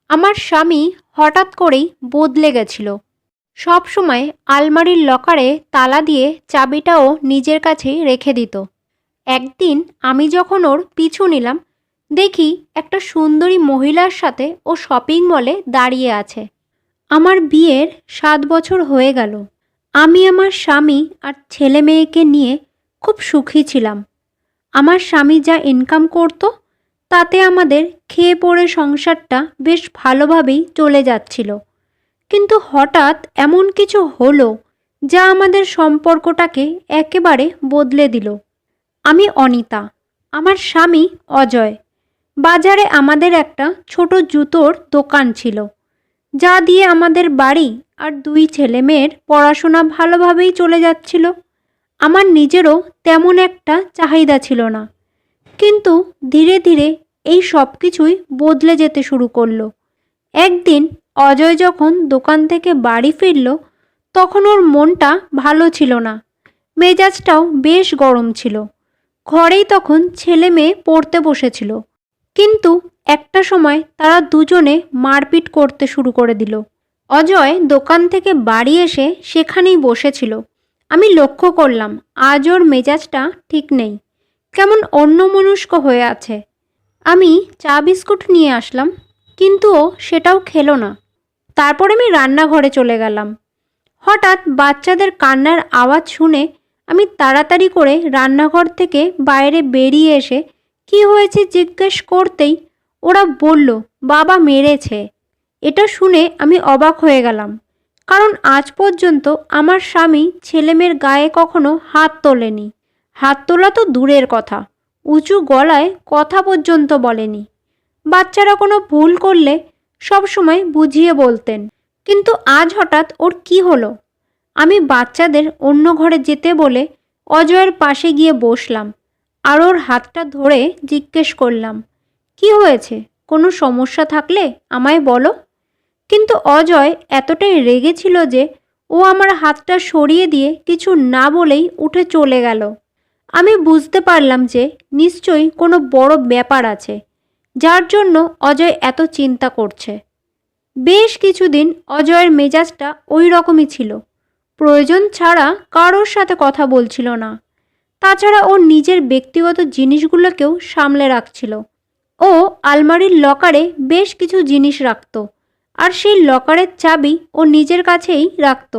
আমার স্বামী হঠাৎ করেই বদলে গেছিল। সবসময় আলমারির লকারে তালা দিয়ে চাবিটাও নিজের কাছেই রেখে দিত। একদিন আমি যখন ওর পিছু নিলাম, দেখি একটা সুন্দরী মহিলার সাথে ও শপিং মলে দাঁড়িয়ে আছে। আমার বিয়ের 7 বছর হয়ে গেল। আমি আমার স্বামী আর ছেলে মেয়েকে নিয়ে খুব সুখী ছিলাম। আমার স্বামী যা ইনকাম করত তাতে আমাদের খেয়ে পড়ে সংসারটা বেশ ভালোভাবেই চলে যাচ্ছিল। কিন্তু হঠাৎ এমন কিছু হলো যা আমাদের সম্পর্কটাকে একেবারে বদলে দিল। আমি অনিতা, আমার স্বামী অজয়। বাজারে আমাদের একটা ছোট জুতোর দোকান ছিল, যা দিয়ে আমাদের বাড়ি আর 2 ছেলে মেয়ের পড়াশোনা ভালোভাবেই চলে যাচ্ছিল। আমার নিজেরও তেমন একটা চাহিদা ছিল না, কিন্তু ধীরে ধীরে এই সব কিছুই বদলে যেতে শুরু করলো। একদিন অজয় যখন দোকান থেকে বাড়ি ফিরল, তখন ওর মনটা ভালো ছিল না, মেজাজটাও বেশ গরম ছিল। ঘরেই তখন ছেলে মেয়ে পড়তে বসেছিল, কিন্তু একটা সময় তারা দুজনে মারপিট করতে শুরু করে দিল। অজয় দোকান থেকে বাড়ি এসে সেখানেই বসেছিল। আমি লক্ষ্য করলাম আজ ওর মেজাজটা ঠিক নেই, কেমন অন্যমনস্ক হয়ে আছে। আমি চা বিস্কুট নিয়ে আসলাম, কিন্তু ও সেটাও খেলো না। তারপর আমি রান্নাঘরে চলে গেলাম। হঠাৎ বাচ্চাদের কান্নার আওয়াজ শুনে আমি তাড়াতাড়ি করে রান্নাঘর থেকে বাইরে বেরিয়ে এসে কি হয়েছে জিজ্ঞেস করতেই ওরা বলল, বাবা মেরেছে। এটা শুনে আমি অবাক হয়ে গেলাম, কারণ আজ পর্যন্ত আমার স্বামী ছেলেমেয়ের গায়ে কখনো হাত তোলেনি। হাত তোলা তো দূরের কথা, উঁচু গলায় কথা পর্যন্ত বলেনি। বাচ্চারা কোনো ভুল করলে সবসময় বুঝিয়ে বলতেন, কিন্তু আজ হঠাৎ ওর কি হলো? আমি বাচ্চাদের অন্য ঘরে যেতে বলে অজয়ের পাশে গিয়ে বসলাম আর ওর হাতটা ধরে জিজ্ঞেস করলাম, কি হয়েছে? কোনো সমস্যা থাকলে আমায় বলো। কিন্তু অজয় এতটাই রেগেছিল যে ও আমার হাতটা সরিয়ে দিয়ে কিছু না বলেই উঠে চলে গেল। আমি বুঝতে পারলাম যে নিশ্চয়ই কোনো বড় ব্যাপার আছে, যার জন্য অজয় এত চিন্তা করছে। বেশ কিছুদিন অজয়ের মেজাজটা ওই রকমই ছিল, প্রয়োজন ছাড়া কারোর সাথে কথা বলছিল না। তাছাড়া ও নিজের ব্যক্তিগত জিনিসগুলোকেও সামলে রাখছিল। ও আলমারির লকারে বেশ কিছু জিনিস রাখত, আর সেই লকারের চাবি ও নিজের কাছেই রাখত।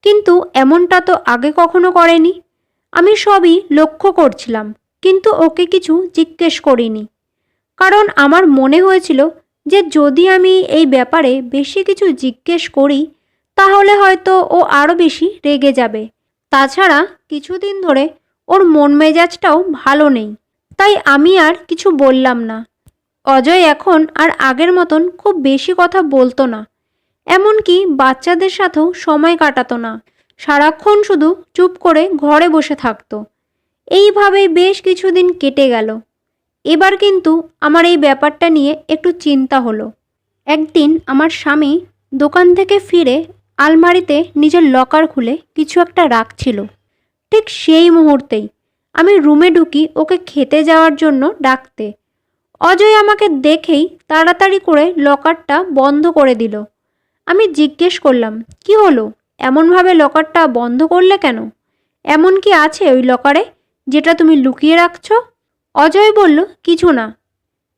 কিন্তু এমনটা তো আগে কখনো করেনি। আমি সবই লক্ষ্য করছিলাম, কিন্তু ওকে কিছু জিজ্ঞেস করিনি, কারণ আমার মনে হয়েছিল যে যদি আমি এই ব্যাপারে বেশি কিছু জিজ্ঞেস করি তাহলে হয়তো ও আরও বেশি রেগে যাবে। তাছাড়া কিছুদিন ধরে ওর মন মেজাজটাও ভালো নেই, তাই আমি আর কিছু বললাম না। অজয় এখন আর আগের মতন খুব বেশি কথা বলতো না, এমনকি বাচ্চাদের সাথেও সময় কাটাতো না। সারাক্ষণ শুধু চুপ করে ঘরে বসে থাকতো। এইভাবেই বেশ কিছুদিন কেটে গেল। এবার কিন্তু আমার এই ব্যাপারটা নিয়ে একটু চিন্তা হলো। একদিন আমার স্বামী দোকান থেকে ফিরে আলমারিতে নিজের লকার খুলে কিছু একটা রাখছিল। ঠিক সেই মুহূর্তেই আমি রুমে ঢুকি ওকে খেতে যাওয়ার জন্য ডাকতে। অজয় আমাকে দেখেই তাড়াতাড়ি করে লকারটা বন্ধ করে দিল। আমি জিজ্ঞেস করলাম, কি হলো? এমনভাবে লকারটা বন্ধ করলে কেন? এমন কি আছে ওই লকারে যেটা তুমি লুকিয়ে রাখছো? অজয় বলল, কিছু না।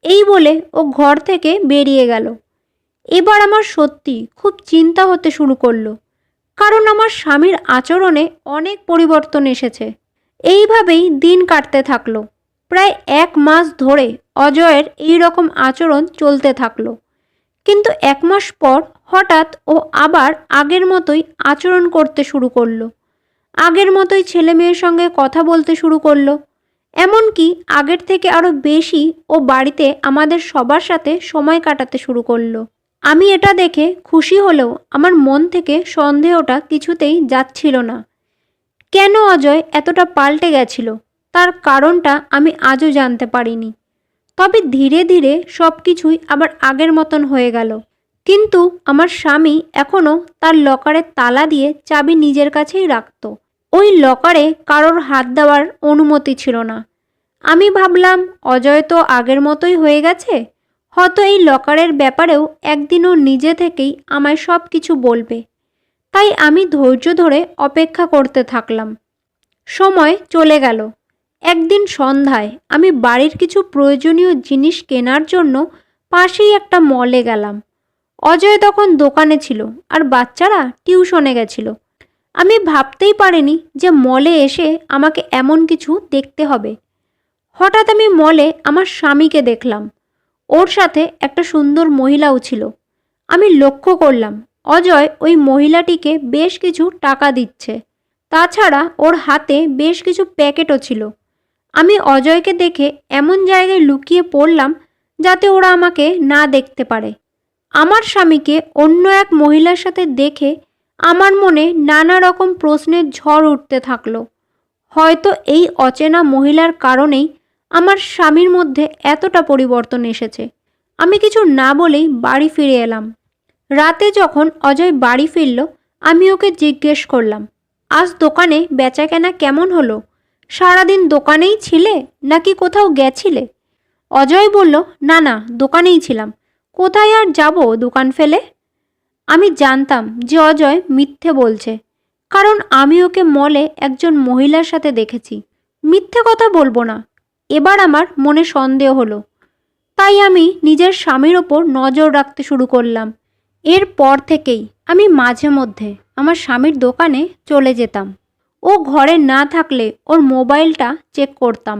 এই বলে ও ঘর থেকে বেরিয়ে গেল। এবার আমার সত্যি খুব চিন্তা হতে শুরু করলো, কারণ আমার স্বামীর আচরণে অনেক পরিবর্তন এসেছে। এইভাবেই দিন কাটতে থাকলো। প্রায় 1 মাস ধরে অজয়ের এই রকম আচরণ চলতে থাকলো। কিন্তু 1 মাস পর হঠাৎ ও আবার আগের মতোই আচরণ করতে শুরু করলো। আগের মতোই ছেলে মেয়ের সঙ্গে কথা বলতে শুরু করলো। এমনকি আগের থেকে আরও বেশি ও বাড়িতে আমাদের সবার সাথে সময় কাটাতে শুরু করলো। আমি এটা দেখে খুশি হলেও আমার মন থেকে সন্দেহটা কিছুতেই যাচ্ছিল না। কেন অজয় এতটা পাল্টে গেছিল তার কারণটা আমি আজও জানতে পারিনি। তবে ধীরে ধীরে সব কিছুই আবার আগের মতন হয়ে গেল। কিন্তু আমার স্বামী এখনও তার লকারের তালা দিয়ে চাবি নিজের কাছেই রাখত। ওই লকারে কারোর হাত দেওয়ার অনুমতি ছিল না। আমি ভাবলাম অজয় তো আগের মতোই হয়ে গেছে, হয়তো এই লকারের ব্যাপারেও একদিন ও নিজে থেকেই আমায় সব কিছু বলবে। তাই আমি ধৈর্য ধরে অপেক্ষা করতে থাকলাম। সময় চলে গেল। একদিন সন্ধ্যায় আমি বাড়ির কিছু প্রয়োজনীয় জিনিস কেনার জন্য পাশেই একটা মলে গেলাম। অজয় তখন দোকানে ছিল আর বাচ্চারা টিউশনে গেছিল। আমি ভাবতেই পারিনি যে মলে এসে আমাকে এমন কিছু দেখতে হবে। হঠাৎ আমি মলে আমার স্বামীকে দেখলাম। ওর সাথে একটা সুন্দর মহিলাও ছিল। আমি লক্ষ্য করলাম অজয় ওই মহিলাটিকে বেশ কিছু টাকা দিচ্ছে। তাছাড়া ওর হাতে বেশ কিছু প্যাকেটও ছিল। আমি অজয়কে দেখে এমন জায়গায় লুকিয়ে পড়লাম যাতে ওরা আমাকে না দেখতে পারে। আমার স্বামীকে অন্য এক মহিলার সাথে দেখে আমার মনে নানা রকম প্রশ্নের ঝড় উঠতে থাকলো। হয়তো এই অচেনা মহিলার কারণেই আমার স্বামীর মধ্যে এতটা পরিবর্তন এসেছে। আমি কিছু না বলেই বাড়ি ফিরে এলাম। রাতে যখন অজয় বাড়ি ফিরল, আমি ওকে জিজ্ঞেস করলাম, আজ দোকানে বেচাকেনা কেমন হলো? সারাদিন দোকানেই ছিলে নাকি কোথাও গেছিলে? অজয় বলল, না না, দোকানেই ছিলাম। কোথায় আর যাব দোকান ফেলে? আমি জানতাম যে অজয় মিথ্যে বলছে, কারণ আমি ওকে মলে একজন মহিলার সাথে দেখেছি। মিথ্যে কথা বলবো না। এবার আমার মনে সন্দেহ হলো। তাই আমি নিজের স্বামীর ওপর নজর রাখতে শুরু করলাম। এরপর থেকেই আমি মাঝে মধ্যে আমার স্বামীর দোকানে চলে যেতাম। ও ঘরে না থাকলে ওর মোবাইলটা চেক করতাম।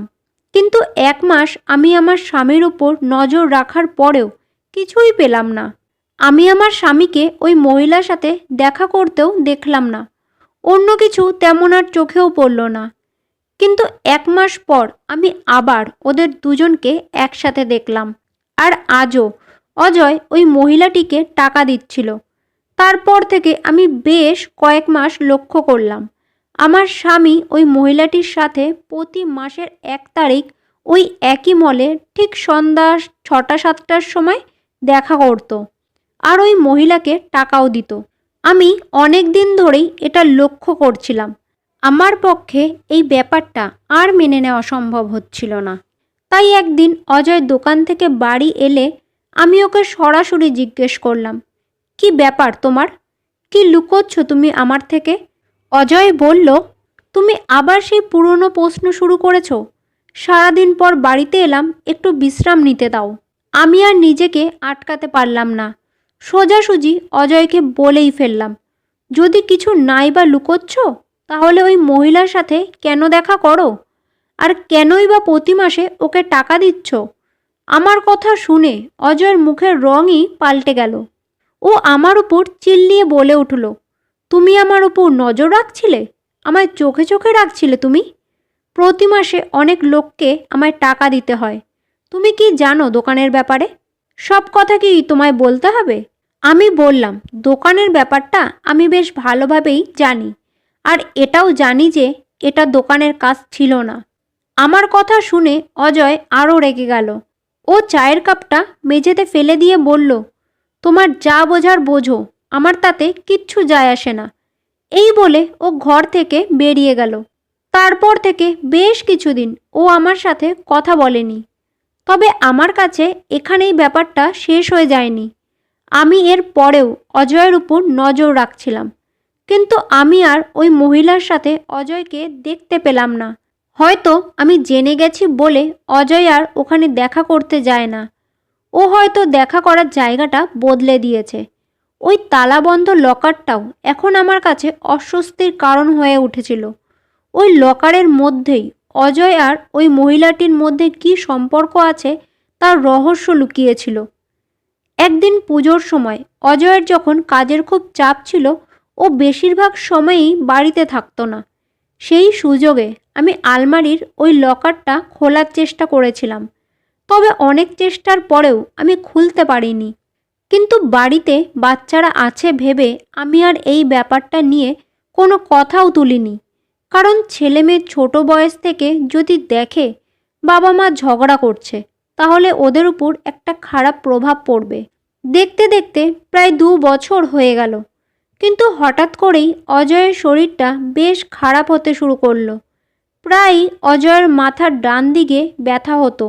কিন্তু 1 মাস আমি আমার স্বামীর ওপর নজর রাখার পরেও কিছুই পেলাম না। আমি আমার স্বামীকে ওই মহিলার সাথে দেখা করতেও দেখলাম না। অন্য কিছু তেমন আর চোখেও পড়ল না। কিন্তু 1 মাস পর আমি আবার ওদের দুজনকে একসাথে দেখলাম। আর আজও অজয় ওই মহিলাটিকে টাকা দিচ্ছিল। তারপর থেকে আমি বেশ কয়েক মাস লক্ষ্য করলাম আমার স্বামী ওই মহিলাটির সাথে প্রতি মাসের 1 তারিখ ওই একই মলে ঠিক সন্ধ্যা 6টা-7টার সময় দেখা করত আর ওই মহিলাকে টাকাও দিত। আমি অনেক দিন ধরেই এটা লক্ষ্য করছিলাম। আমার পক্ষে এই ব্যাপারটা আর মেনে নেওয়া সম্ভব হচ্ছিল না। তাই একদিন অজয় দোকান থেকে বাড়ি এলে আমি ওকে সরাসরি জিজ্ঞেস করলাম, কি ব্যাপার তোমার? কি লুকোচ্ছ তুমি আমার থেকে? অজয় বলল, তুমি আবার সেই পুরনো প্রশ্ন শুরু করেছো। সারাদিন পর বাড়িতে এলাম, একটু বিশ্রাম নিতে দাও। আমি আর নিজেকে আটকাতে পারলাম না। সোজাসুজি অজয়কে বলেই ফেললাম, যদি কিছু নাই বা লুকোচ্ছ, তাহলে ওই মহিলার সাথে কেন দেখা করো? আর কেনই বা প্রতি মাসে ওকে টাকা দিচ্ছ? আমার কথা শুনে অজয়ের মুখের রঙই পাল্টে গেল। ও আমার উপর চিল্লিয়ে বলে উঠল, তুমি আমার উপর নজর রাখছিলে? আমায় চোখে চোখে রাখছিলে তুমি? প্রতি মাসে অনেক লোককে আমায় টাকা দিতে হয়। তুমি কি জানো দোকানের ব্যাপারে? সব কথা কি তোমায় বলতে হবে? আমি বললাম, দোকানের ব্যাপারটা আমি বেশ ভালোভাবেই জানি। আর এটাও জানি যে এটা দোকানের কাজ ছিল না। আমার কথা শুনে অজয় আরও রেগে গেল। ও চায়ের কাপটা মেঝেতে ফেলে দিয়ে বলল, তোমার যা বোঝার বোঝো, আমার তাতে কিচ্ছু যায় আসে না। এই বলে ও ঘর থেকে বেরিয়ে গেল। তারপর থেকে বেশ কিছুদিন ও আমার সাথে কথা বলেনি। তবে আমার কাছে এখানেই ব্যাপারটা শেষ হয়ে যায়নি। আমি এর পরেও অজয়ের উপর নজর রাখছিলাম, কিন্তু আমি আর ওই মহিলার সাথে অজয়কে দেখতে পেলাম না। হয়তো আমি জেনে গেছি বলে অজয় আর ওখানে দেখা করতে যায় না। ও হয়তো দেখা করার জায়গাটা বদলে দিয়েছে। ওই তালাবন্ধ লকারটাও এখন আমার কাছে অস্বস্তির কারণ হয়ে উঠেছিল। ওই লকারের মধ্যেই অজয় আর ওই মহিলাটির মধ্যে কী সম্পর্ক আছে তার রহস্য লুকিয়েছিল। একদিন পুজোর সময় অজয়ের যখন কাজের খুব চাপ ছিল, ও বেশিরভাগ সময়ই বাড়িতে থাকতো না। সেই সুযোগে আমি আলমারির ওই লকারটা খোলার চেষ্টা করেছিলাম। তবে অনেক চেষ্টার পরেও আমি খুলতে পারিনি। কিন্তু বাড়িতে বাচ্চারা আছে ভেবে আমি আর এই ব্যাপারটা নিয়ে কোনো কথাও তুলিনি। কারণ ছেলেমেয়ে ছোট বয়স থেকে যদি দেখে বাবা মা ঝগড়া করছে, তাহলে ওদের উপর একটা খারাপ প্রভাব পড়বে। দেখতে দেখতে প্রায় 2 বছর হয়ে গেল, কিন্তু হঠাৎ করেই অজয়ের শরীরটা বেশ খারাপ হতে শুরু করলো। প্রায়ই অজয়ের মাথার ডান দিকে ব্যথা হতো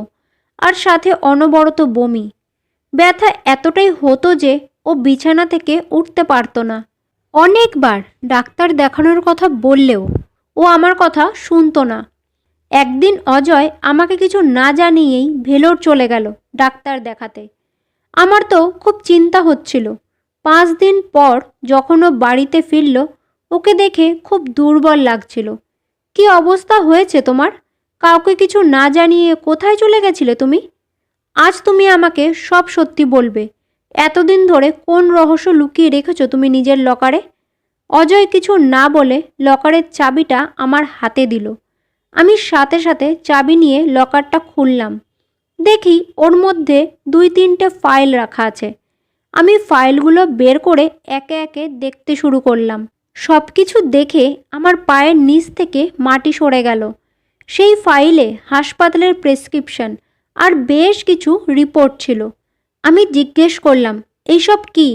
আর সাথে অনবরত বমি। ব্যথা এতটাই হতো যে ও বিছানা থেকে উঠতে পারতো না। অনেকবার ডাক্তার দেখানোর কথা বললেও ও আমার কথা শুনতো না। একদিন অজয় আমাকে কিছু না জানিয়েই ভেলোর চলে গেল ডাক্তার দেখাতে। আমার তো খুব চিন্তা হচ্ছিল। 5 দিন পর যখন ও বাড়িতে ফিরল, ওকে দেখে খুব দুর্বল লাগছিল। কি অবস্থা হয়েছে তোমার? কাউকে কিছু না জানিয়ে কোথায় চলে গেছিলে তুমি? আজ তুমি আমাকে সব সত্যি বলবে। এতদিন ধরে কোন রহস্য লুকিয়ে রেখেছো তুমি নিজের লকারে? অজয় কিছু না বলে লকারের চাবিটা আমার হাতে দিল। আমি সাথে সাথে চাবি নিয়ে লকারটা খুললাম। দেখি ওর মধ্যে 2-3টে ফাইল রাখা আছে। আমি ফাইলগুলো বের করে একে একে দেখতে শুরু করলাম। সব কিছু দেখে আমার পায়ের নিচ থেকে মাটি সরে গেল। সেই ফাইলে হাসপাতালের প্রেসক্রিপশন আর বেশ কিছু রিপোর্ট ছিল। আমি জিজ্ঞেস করলাম, এইসব কি?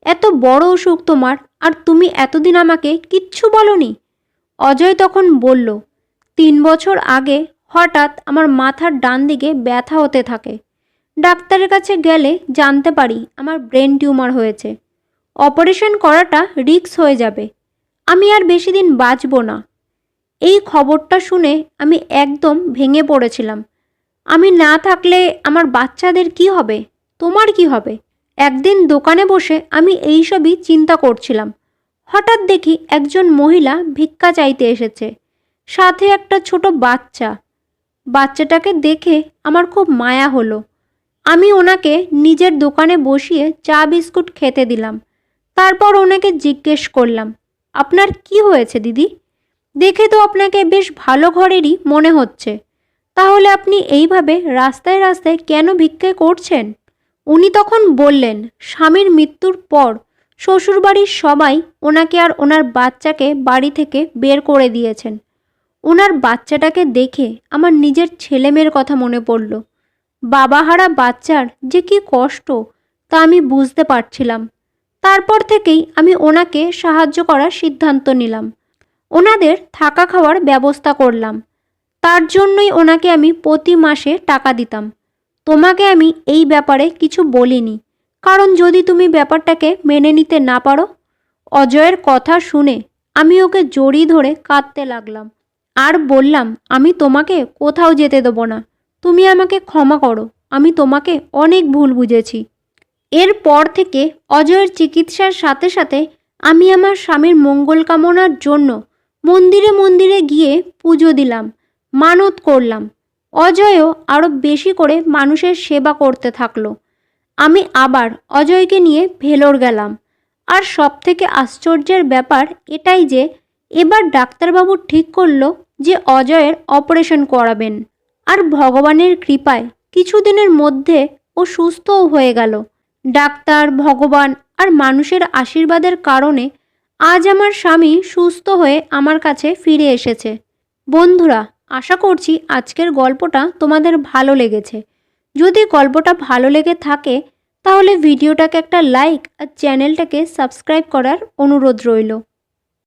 এত বড় অসুখ তোমার, আর তুমি এতদিন আমাকে কিচ্ছু বলনি? অজয় তখন বলল, 3 বছর আগে হঠাৎ আমার মাথার ডান দিকে ব্যথা হতে থাকে। ডাক্তারের কাছে গেলে জানতে পারি আমার ব্রেন টিউমার হয়েছে। অপারেশন করাটা রিস্ক হয়ে যাবে। আমি আর বেশি দিন বাঁচব না। এই খবরটা শুনে আমি একদম ভেঙে পড়েছিলাম। আমি না থাকলে আমার বাচ্চাদের কি হবে? তোমার কি হবে? একদিন দোকানে বসে আমি এইসবই চিন্তা করছিলাম। হঠাৎ দেখি একজন মহিলা ভিক্ষা চাইতে এসেছে, সাথে একটা ছোট বাচ্চা। বাচ্চাটাকে দেখে আমার খুব মায়া হলো। আমি ওনাকে নিজের দোকানে বসিয়ে চা বিস্কুট খেতে দিলাম। তারপর ওনাকে জিজ্ঞেস করলাম, আপনার কি হয়েছে দিদি? দেখে তো আপনাকে বেশ ভালো ঘরেরই মনে হচ্ছে। তাহলে আপনি এইভাবে রাস্তায় রাস্তায় কেন ভিক্ষা করছেন? উনি তখন বললেন, স্বামীর মৃত্যুর পর শ্বশুরবাড়ির সবাই ওনাকে আর ওনার বাচ্চাকে বাড়ি থেকে বের করে দিয়েছেন। ওনার বাচ্চাটাকে দেখে আমার নিজের ছেলেমেয়ের কথা মনে পড়ল। বাবাহারা বাচ্চার যে কি কষ্ট তা আমি বুঝতে পারছিলাম। তারপর থেকেই আমি ওনাকে সাহায্য করার সিদ্ধান্ত নিলাম। ওনাদের থাকা খাওয়ার ব্যবস্থা করলাম। তার জন্যই ওনাকে আমি প্রতি মাসে টাকা দিতাম। তোমাকে আমি এই ব্যাপারে কিছু বলিনি, কারণ যদি তুমি ব্যাপারটাকে মেনে নিতে না পারো। অজয়ের কথা শুনে আমি ওকে জড়িয়ে ধরে কাঁদতে লাগলাম আর বললাম, আমি তোমাকে কোথাও যেতে দেবো না। তুমি আমাকে ক্ষমা করো। আমি তোমাকে অনেক ভুল বুঝেছি। এরপর থেকে অজয়ের চিকিৎসার সাথে সাথে আমি আমার স্বামীর মঙ্গল কামনার জন্য মন্দিরে মন্দিরে গিয়ে পুজো দিলাম, মানত করলাম। অজয়ও আরও বেশি করে মানুষের সেবা করতে থাকলো। আমি আবার অজয়কে নিয়ে ভেলোর গেলাম। আর সবথেকে আশ্চর্যের ব্যাপার এটাই যে এবার ডাক্তারবাবু ঠিক করলো যে অজয়ের অপারেশন করাবেন। আর ভগবানের কৃপায় কিছুদিনের মধ্যে ও সুস্থও হয়ে গেল। ডাক্তার, ভগবান আর মানুষের আশীর্বাদের কারণে আজ আমার স্বামী সুস্থ হয়ে আমার কাছে ফিরে এসেছে। বন্ধুরা, আশা করছি আজকের গল্পটা তোমাদের ভালো লেগেছে। যদি গল্পটা ভালো লেগে থাকে তাহলে ভিডিওটাকে একটা লাইক আর চ্যানেলটাকে সাবস্ক্রাইব করার অনুরোধ রইল।